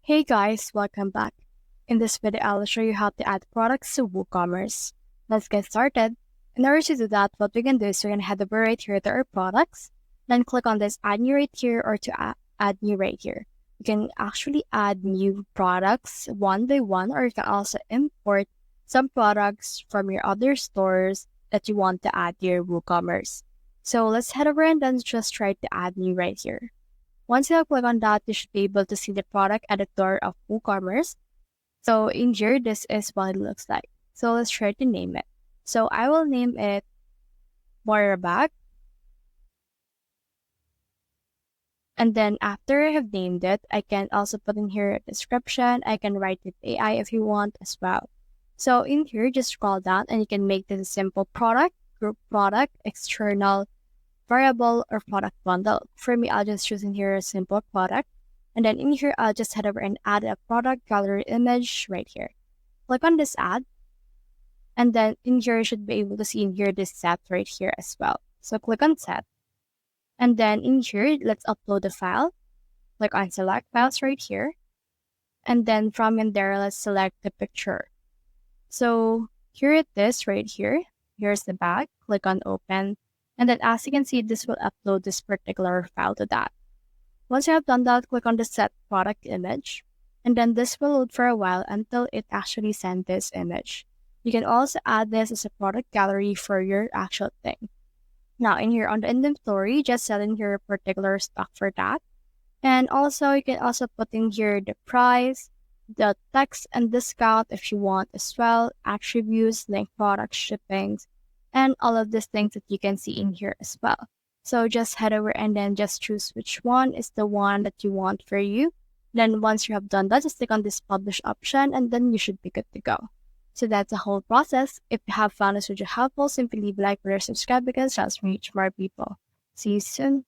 Hey guys, welcome back. In this video, I'll show you how to add products to WooCommerce. Let's get started. In order to do that, what we can do is we're going to head over right here to our products, then click on this add new right here or to add new right here. You can actually add new products one by one, or you can also import some products from your other stores that you want to add to your WooCommerce. So let's head over and then just try to add new right here. Once you click on that, you should be able to see the product editor of WooCommerce. So in here, this is what it looks like. So let's try to name it. So I will name it Warrior Bag. And then after I have named it, I can also put in here a description. I can write it AI if you want as well. So in here, just scroll down and you can make this a simple product, group product, external, variable, or product bundle. For me, I'll just choose in here a simple product. And then in here, I'll just head over and add a product gallery image right here. Click on this add. And then in here, you should be able to see in here this set right here as well. So click on set. And then in here, let's upload the file. Click on select files right here. And then from in there, let's select the picture. So here it is right here. Here's the bag. Click on open. And then as you can see, this will upload this particular file to that. Once you have done that, click on the set product image. And then this will load for a while until it actually sends this image. You can also add this as a product gallery for your actual thing. Now in here on the inventory, just set in your particular stock for that. And also you can also put in here the price, the text and discount if you want as well, attributes, link product, shippings, and all of these things that you can see in here as well. So just head over and then just choose which one is the one that you want for you. Then once you have done that, just click on this publish option and then you should be good to go. So that's the whole process. If you have found this video helpful, simply leave a like or subscribe because it helps reach more people. See you soon.